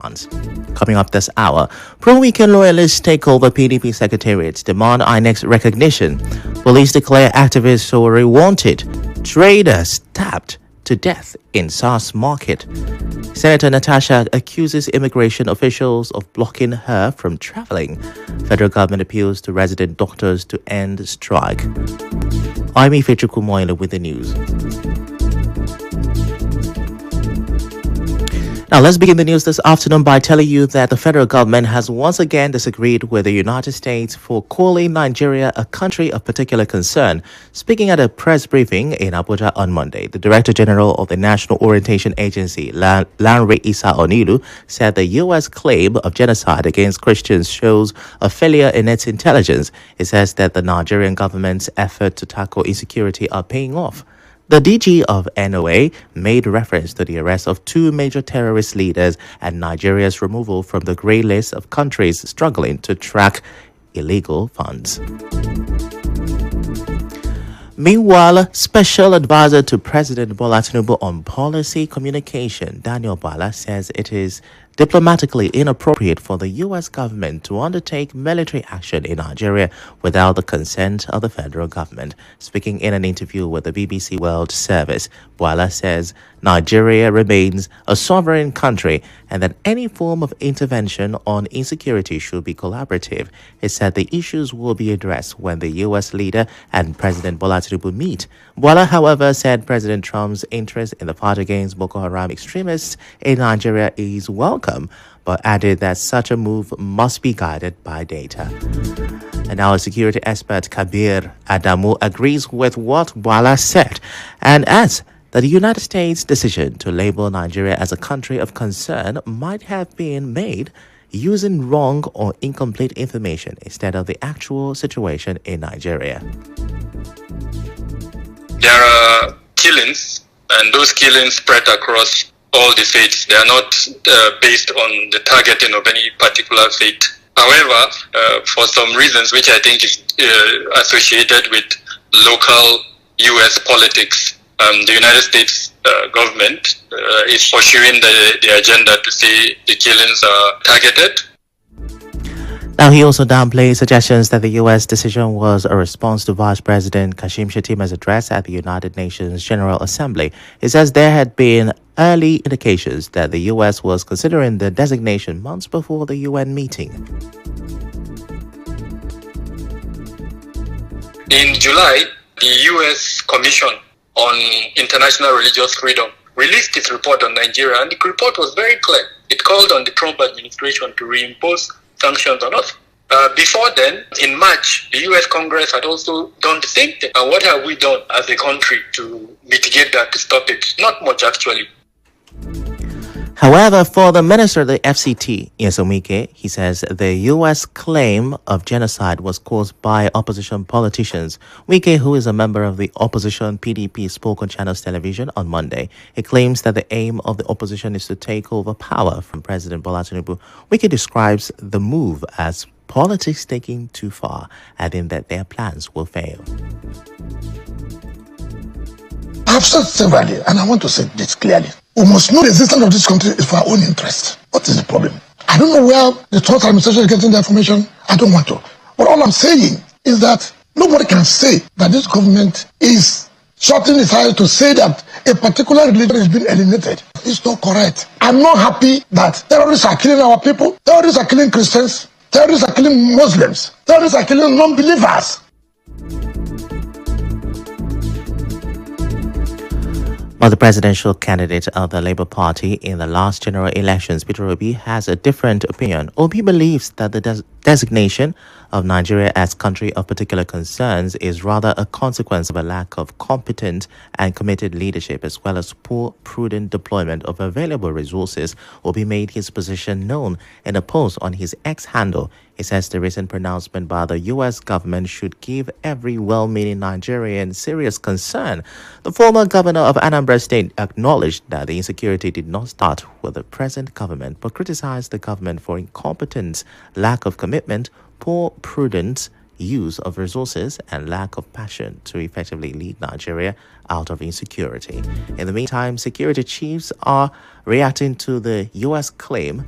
Coming up this hour, pro-weekend loyalists take over PDP secretariats, demand INEC's recognition. Police declare activists Sowore wanted. Trader stabbed to death in SARS market. Senator Natasha accuses immigration officials of blocking her from traveling. Federal government appeals to resident doctors to end strike. I'm Ifechukwu Muonyili with the news. Now, let's begin the news this afternoon by telling you that the federal government has once again disagreed with the United States for calling Nigeria a country of particular concern. Speaking at a press briefing in Abuja on Monday, the Director General of the National Orientation Agency, Lanre Isa Onilu, said the U.S. claim of genocide against Christians shows a failure in its intelligence. It says that the Nigerian government's effort to tackle insecurity are paying off. The DG of NOA made reference to the arrest of two major terrorist leaders and Nigeria's removal from the grey list of countries struggling to track illegal funds. Meanwhile, Special Advisor to President Bola Tinubu on Policy Communication, Daniel Bala, says it is diplomatically inappropriate for the U.S. government to undertake military action in Nigeria without the consent of the federal government. Speaking in an interview with the BBC World Service, Bala says Nigeria remains a sovereign country and that any form of intervention on insecurity should be collaborative. He said the issues will be addressed when the U.S. leader and President Bola Tinubu meet. Bala, however, said President Trump's interest in the fight against Boko Haram extremists in Nigeria is welcome, but added that such a move must be guided by data. And our security expert Kabir Adamu agrees with what Bala said and adds that the United States' decision to label Nigeria as a country of concern might have been made using wrong or incomplete information instead of the actual situation in Nigeria. There are killings, and those killings spread across all the faiths. They are not based on the targeting of any particular faith. However, for some reasons which I think is associated with local U.S. politics, the United States government is pursuing the agenda to say the killings are targeted. Now, he also downplayed suggestions that the U.S. decision was a response to Vice President Kashim Shettima's address at the United Nations General Assembly. He says there had been early indications that the U.S. was considering the designation months before the UN meeting. In July, the U.S. Commission on International Religious Freedom released its report on Nigeria, and the report was very clear. It called on the Trump administration to reimpose sanctions on us. Before then, in March, the U.S. Congress had also done the same thing. And what have we done as a country to mitigate that, to stop it? Not much, actually. However, for the minister of the FCT, Nyesom Wike, he says the U.S. claim of genocide was caused by opposition politicians. Wike, who is a member of the opposition PDP, spoke on Channels Television on Monday. He claims that the aim of the opposition is to take over power from President Bola Tinubu. Wike describes the move as politics taking too far, adding that their plans will fail. I've said severally, and I want to say this clearly. We must know the existence of this country is for our own interest. What is the problem? I don't know where the Trump administration is getting the information. I don't want to. But all I'm saying is that nobody can say that this government is shutting its eyes to say that a particular religion is being eliminated. It's not correct. I'm not happy that terrorists are killing our people. Terrorists are killing Christians. Terrorists are killing Muslims. Terrorists are killing non-believers. While the presidential candidate of the Labour Party in the last general elections, Peter Obi, has a different opinion. Obi believes that the designation of Nigeria as country of particular concerns is rather a consequence of a lack of competent and committed leadership as well as poor, prudent deployment of available resources. Obi made his position known in a post on his X handle. He says the recent pronouncement by the U.S. government should give every well-meaning Nigerian serious concern. The former governor of Anambra State acknowledged that the insecurity did not start with the present government, but criticized the government for incompetence, lack of commitment, poor prudence, use of resources and lack of passion to effectively lead Nigeria out of insecurity. In the meantime, security chiefs are reacting to the U.S. claim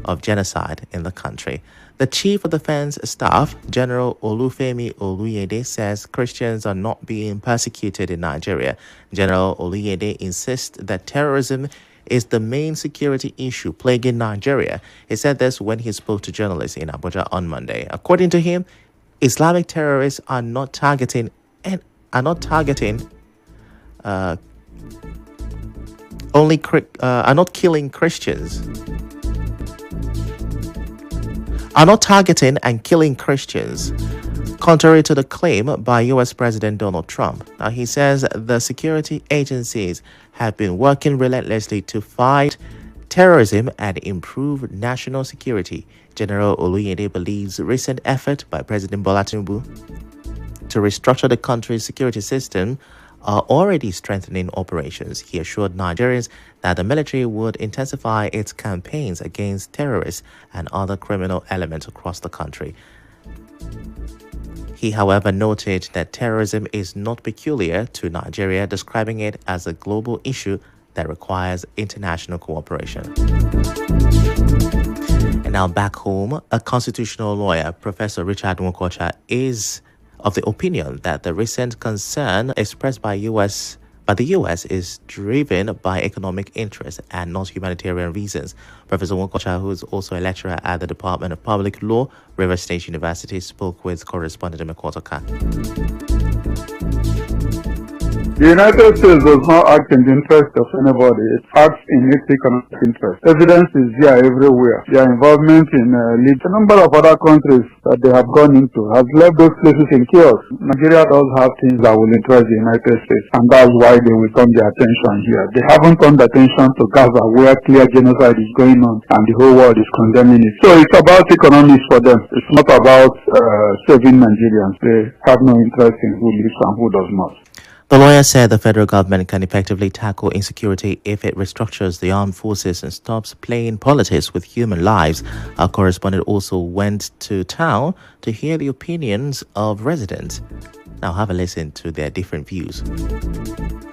of genocide in the country. The Chief of Defense Staff, General Olufemi Oluyede, says Christians are not being persecuted in Nigeria. General Oluyede insists that terrorism is the main security issue plaguing Nigeria. He said this when he spoke to journalists in Abuja on Monday. According to him, Islamic terrorists are not targeting are not killing Christians. Are not targeting and killing Christians, contrary to the claim by U.S. President Donald Trump. Now, he says the security agencies have been working relentlessly to fight terrorism and improve national security. General Oluyede believes recent effort by President Bola Tinubu to restructure the country's security system are already strengthening operations. He assured Nigerians that the military would intensify its campaigns against terrorists and other criminal elements across the country. He, however, noted that terrorism is not peculiar to Nigeria, describing it as a global issue that requires international cooperation. And now back home, a constitutional lawyer, Professor Richard Nwokocha, is of the opinion that the recent concern expressed by the U.S. is driven by economic interests and not humanitarian reasons. Professor Nwokocha, who is also a lecturer at the Department of Public Law, Rivers State University, spoke with correspondent Mekotoka. The United States does not act in the interest of anybody. It acts in its economic interest. Evidence is there everywhere. Their involvement in a number of other countries that they have gone into has left those places in chaos. Nigeria does have things that will interest the United States, and that's why they will turn their attention here. They haven't turned attention to Gaza, where clear genocide is going on, and the whole world is condemning it. So it's about economics for them. It's not about saving Nigerians. They have no interest in who lives and who does not. The lawyer said the federal government can effectively tackle insecurity if it restructures the armed forces and stops playing politics with human lives. Our correspondent also went to town to hear the opinions of residents. Now have a listen to their different views.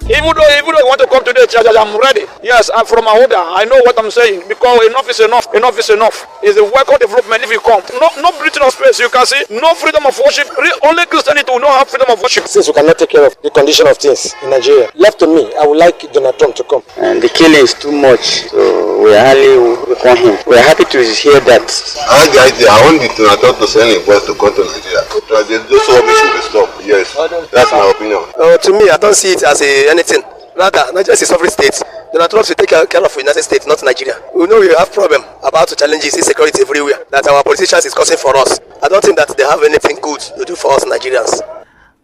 Even though you want to come to the church, I'm ready. Yes, I'm from Ahoda. I know what I'm saying because enough is enough. Enough is enough. It's a welcome development if you come. No breathing of space. You can see no freedom of worship. Only Christianity will not have freedom of worship. Since we cannot take care of the condition of things in Nigeria, left to me, I would like Donald Trump to come. And the killing is too much, so we hardly want him. We are happy to hear that. I want Donald Trump to send a voice to come to Nigeria. Those rubbish should be stopped. Yes, that's my opinion. To me, I don't see it as anything. Rather, Nigeria is a sovereign state. Donald Trump should take care of the United States, not Nigeria. We know we have problem about challenges, insecurity everywhere that our politicians is causing for us. I don't think that they have anything good to do for us Nigerians.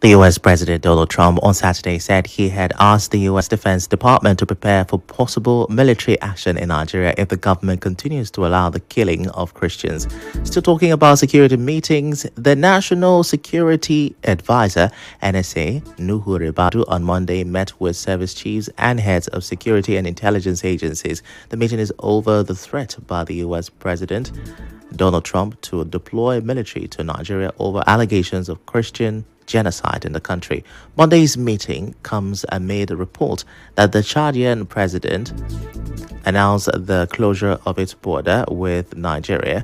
The U.S. President Donald Trump on Saturday said he had asked the U.S. Defense Department to prepare for possible military action in Nigeria if the government continues to allow the killing of Christians. Still talking about security meetings, the National Security Advisor, NSA, Nuhu Ribadu, on Monday met with service chiefs and heads of security and intelligence agencies. The meeting is over the threat by the U.S. President Donald Trump to deploy military to Nigeria over allegations of Christian genocide in the country. Monday's meeting comes amid a report that the Chadian president announced the closure of its border with Nigeria.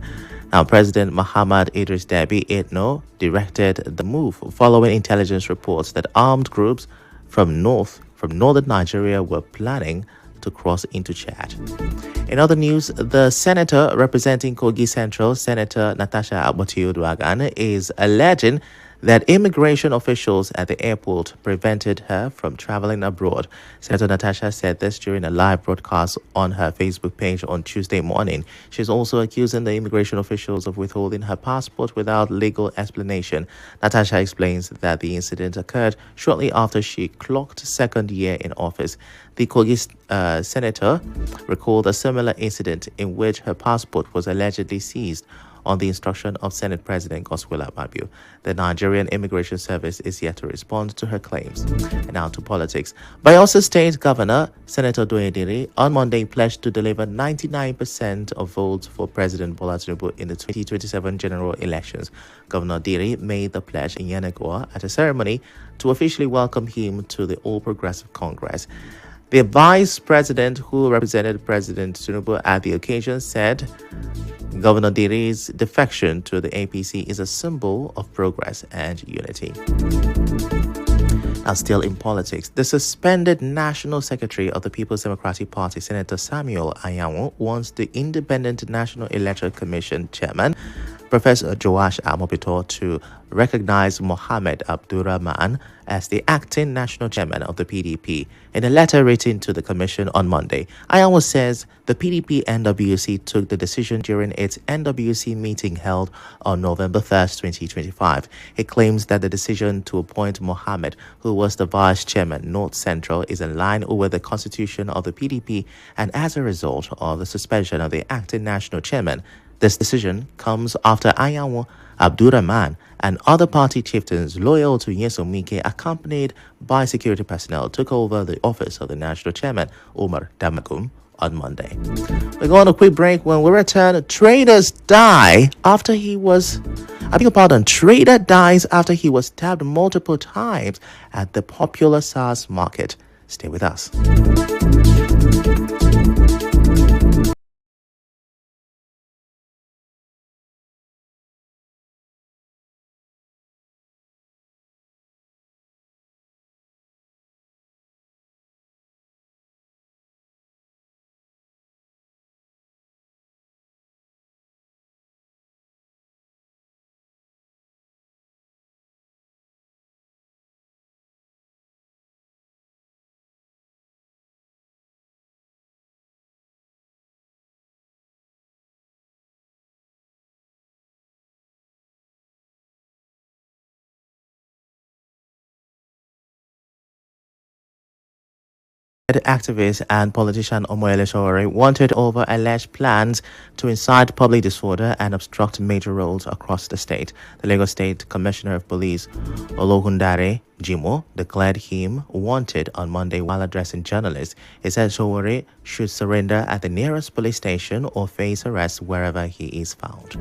Now, President Muhammad Idris Deby Itno directed the move following intelligence reports that armed groups from northern Nigeria were planning to cross into Chad. In other news, the senator representing Kogi Central, Senator Natasha Aboti-Oduaghan, is alleging that immigration officials at the airport prevented her from traveling abroad. Senator Natasha said this during a live broadcast on her Facebook page on Tuesday morning. She's also accusing the immigration officials of withholding her passport without legal explanation. Natasha explains that the incident occurred shortly after she clocked second year in office. The Kogi senator recalled a similar incident in which her passport was allegedly seized on the instruction of Senate President Godswill Akpabio. The Nigerian Immigration Service is yet to respond to her claims. And now to politics. Bayelsa State Governor Senator Doyediri on Monday pledged to deliver 99% of votes for President Bola Tinubu in the 2027 general elections. Governor Diri made the pledge in Yenagoa at a ceremony to officially welcome him to the All Progressive Congress. The vice president who represented President Tinubu at the occasion said Governor Diri's defection to the APC is a symbol of progress and unity. Now, still in politics, the suspended National Secretary of the People's Democratic Party, Senator Samuel Anyanwu, wants the Independent National Electoral Commission Chairman, Professor Joash Amobito, to recognize Mohammed Abdurrahman as the acting national chairman of the PDP. In a letter written to the commission on Monday, Anyanwu says the PDP NWC took the decision during its NWC meeting held on November 1st, 2025. He claims that the decision to appoint Mohammed, who was the vice chairman North Central, is in line with the constitution of the PDP, and as a result of the suspension of the acting national chairman. This decision comes after Anyanwu, Abdurrahman, and other party chieftains loyal to Nyesom Wike, accompanied by security personnel, took over the office of the national chairman, Umar Damagum, on Monday. We're going on a quick break. When we return, Trader dies after he was stabbed multiple times at the popular SARS market. Stay with us. Activist and politician Muonyili wanted over alleged plans to incite public disorder and obstruct major roads across the state. The Lagos State Commissioner of Police, Olokundare Jimo, declared him wanted on Monday while addressing journalists. He said Sowore should surrender at the nearest police station or face arrest wherever he is found.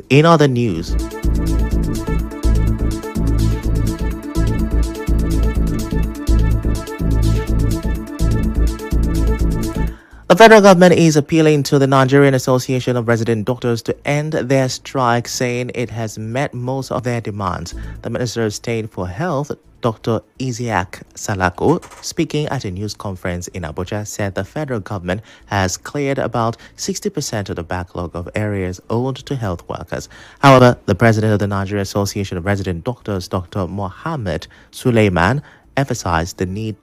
In other news, the federal government is appealing to the Nigerian Association of Resident Doctors to end their strike, saying it has met most of their demands. The Minister of State for Health, Dr. Isiaq Salako, speaking at a news conference in Abuja, said the federal government has cleared about 60% of the backlog of areas owed to health workers. However, the president of the Nigerian Association of Resident Doctors, Dr. Mohammed Suleiman, emphasized the need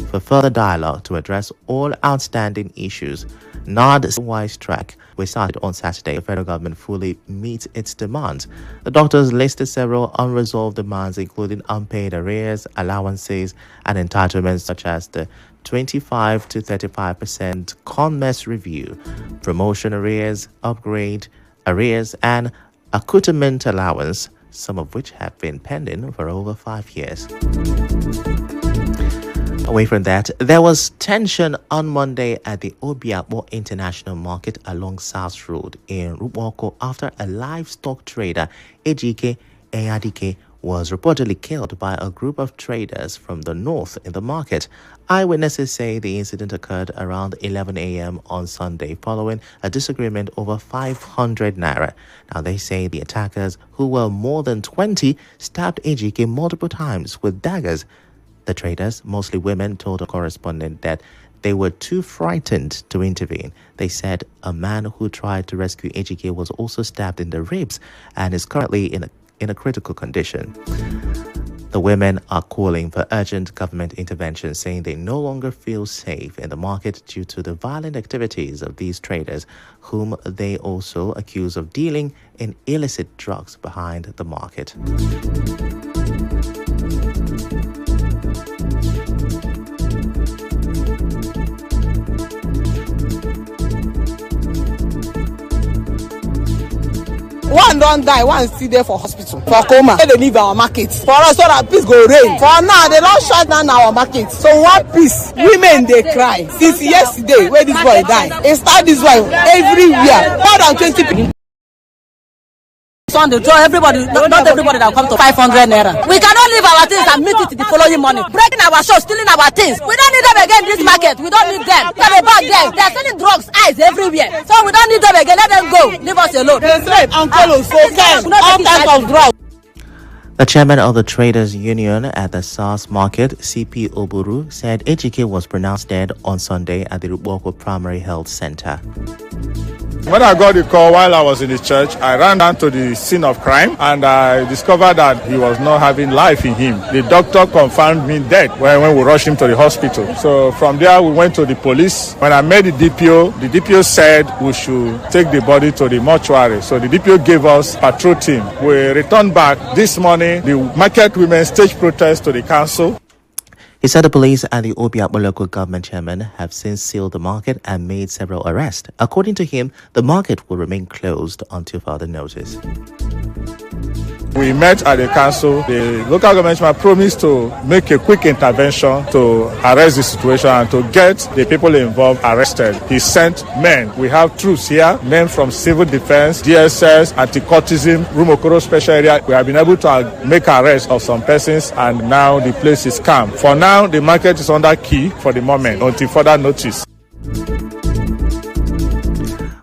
for further dialogue to address all outstanding issues. NARD-wide strike, which started on Saturday, the federal government fully meets its demands. The doctors listed several unresolved demands, including unpaid arrears, allowances, and entitlements such as the 25 to 35% CONMES review, promotion arrears, upgrade arrears, and accoutrement allowance, some of which have been pending for over 5 years. Away from that, there was tension on Monday at the Obiakpo International Market along South Road in Rupwoko after a livestock trader, Ejike Eyadike, was reportedly killed by a group of traders from the north in the market. Eyewitnesses say the incident occurred around 11 a.m. on Sunday following a disagreement over 500 naira. Now, they say the attackers, who were more than 20, stabbed Ejike multiple times with daggers. The traders, mostly women, told a correspondent that they were too frightened to intervene. They said a man who tried to rescue Ejike was also stabbed in the ribs and is currently in a critical condition. The women are calling for urgent government intervention, saying they no longer feel safe in the market due to the violent activities of these traders, whom they also accuse of dealing in illicit drugs behind the market. One don't die, one still there for hospital, for coma. They leave our market. For us, so that peace go reign. For now, they don't shut down our market. So what peace? Women, they cry. Since yesterday, where this boy died. It start this way everywhere. More than 20 people. On the draw, everybody, not everybody that will come to 500 naira. We cannot leave our things and meet it the following morning. Breaking our show, stealing our things. We don't need them again in this market. We don't need them. They're back there. They're selling drugs, eyes everywhere. So we don't need them again. Let them go. Leave us alone. They rape and colors, cocaine, all types of drugs. The chairman of the Traders Union at the SARS market, CP Oburu, said Ejike was pronounced dead on Sunday at the Ruboko Primary Health Center. When I got the call while I was in the church, I ran down to the scene of crime and I discovered that he was not having life in him. The doctor confirmed me dead when we rushed him to the hospital. So from there, we went to the police. When I met the DPO said we should take the body to the mortuary. So the DPO gave us a patrol team. We returned back this morning. The market women staged protest to the council. He said the police and the Obiakpo local government chairman have since sealed the market and made several arrests. According to him, the market will remain closed until further notice. We met at the council. The local government chairman promised to make a quick intervention to arrest the situation and to get the people involved arrested. He sent men. We have troops here, men from civil defense, DSS, anti-cultism, Rumokoro special area. We have been able to make arrests of some persons and now the place is calm. For now, the market is under key for the moment until further notice.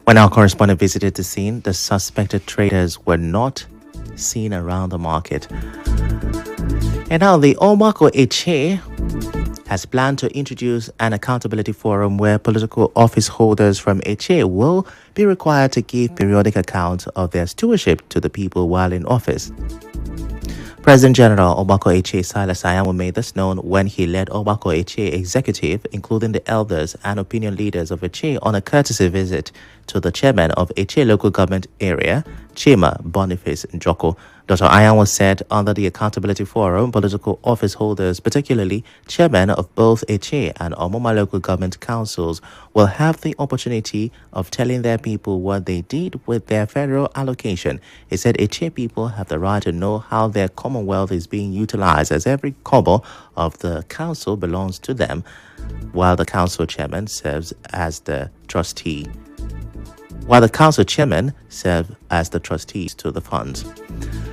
When our correspondent visited the scene, the suspected traders were not seen around the market. And now the Omako Eche has planned to introduce an accountability forum where political office holders from Eche will be required to give periodic accounts of their stewardship to the people while in office. President General Obako Eche Silas Ayamu made this known when he led Obako Eche executive, including the elders and opinion leaders of Eche, on a courtesy visit to the chairman of Eche local government area, Chima Boniface Njoko. Dr. Ayamu said under the Accountability Forum, political office holders, particularly chairmen of both Eche and Omoma local government councils, will have the opportunity of telling their people what they did with their federal allocation. He said Eche people have the right to know how their commonwealth is being utilized, as every kobo of the council belongs to them, while the council chairman serves as the trustee. While the council chairman serve as the trustees to the funds.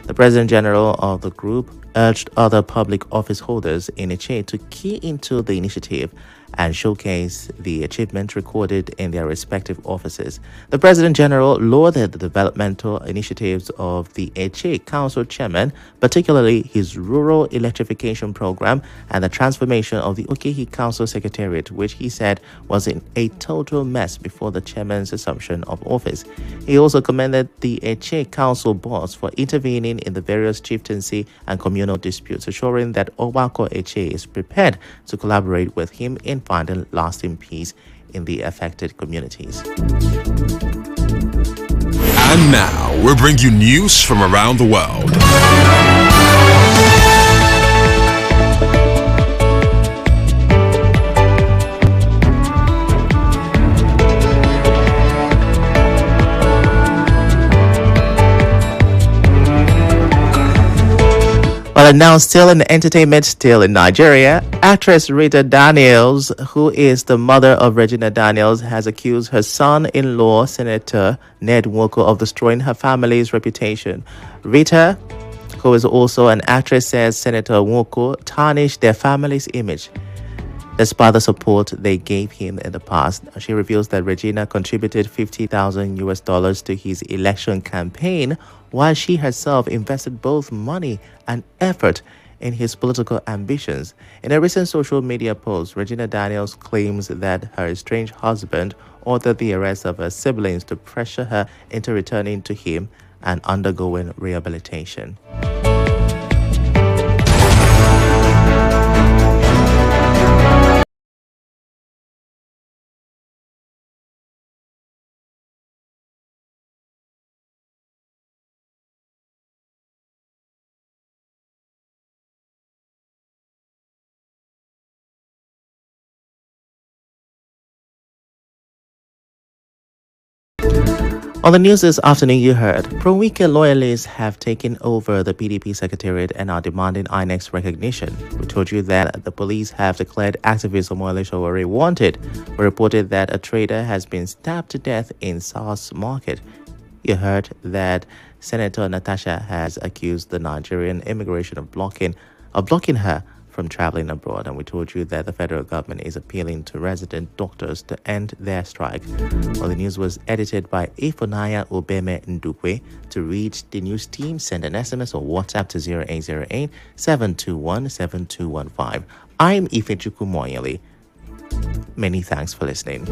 The President General of the group urged other public office holders in Eche to key into the initiative and showcase the achievements recorded in their respective offices. The President General lauded the developmental initiatives of the Eche Council Chairman, particularly his rural electrification program and the transformation of the Okehi Council Secretariat, which he said was in a total mess before the chairman's assumption of office. He also commended the Eche Council boss for intervening in the various chieftaincy and communal disputes, assuring that Obako Eche is prepared to collaborate with him in finding lasting peace in the affected communities. And now we bring you news from around the world. Well, and now still in entertainment, still in Nigeria, actress Rita Daniels, who is the mother of Regina Daniels, has accused her son-in-law, Senator Ned Nwoko, of destroying her family's reputation. Rita, who is also an actress, says Senator Nwoko tarnished their family's image despite the support they gave him in the past. She reveals that Regina contributed $50,000 to his election campaign, while she herself invested both money and effort in his political ambitions. In a recent social media post, Regina Daniels claims that her estranged husband ordered the arrest of her siblings to pressure her into returning to him and undergoing rehabilitation. On the news this afternoon, you heard pro-Wike loyalists have taken over the PDP secretariat and are demanding INEC's recognition. We told you that the police have declared activist Muonyili Sowore wanted. We reported that a trader has been stabbed to death in SARS market. You heard that Senator Natasha has accused the Nigerian immigration of blocking her from traveling abroad, and we told you that the federal government is appealing to resident doctors to end their strike. Well, the news was edited by Ifunanya Obeme Ndukwe. To reach the news team, send an SMS or WhatsApp to 0808-721-7215. I'm Ifechukwu Muonyili. Many thanks for listening.